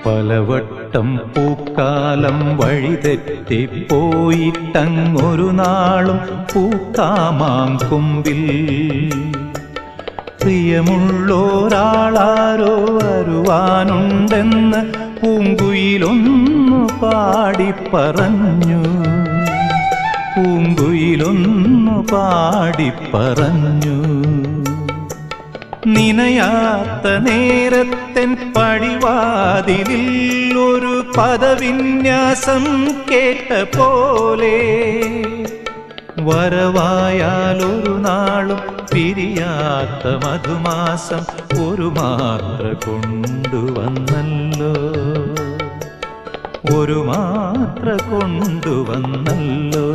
പലവട്ടം പൂക്കാലം വഴിതെറ്റിപ്പോയിട്ടങ്ങൊരു നാളും പൂക്കാമാം കൊമ്പിൽ പ്രിയമുള്ളോരാളാരോ വരുവാനുണ്ടെന്ന് പൂങ്കുയിലൊന്നു പാടിപ്പറഞ്ഞു. പൂങ്കുയിലൊന്നു പാടിപ്പറഞ്ഞു. നിനയാത്ത നേരത്തെൻ പടിവാതിലിൽ ഒരു പദവിന്യാസം കേട്ട പോലെ വരവായാലൊരു നാളും പിരിയാത്ത മധുമാസം ഒരു മാത്ര കൊണ്ടുവന്നല്ലോ. ഒരു മാത്ര കൊണ്ടുവന്നല്ലോ.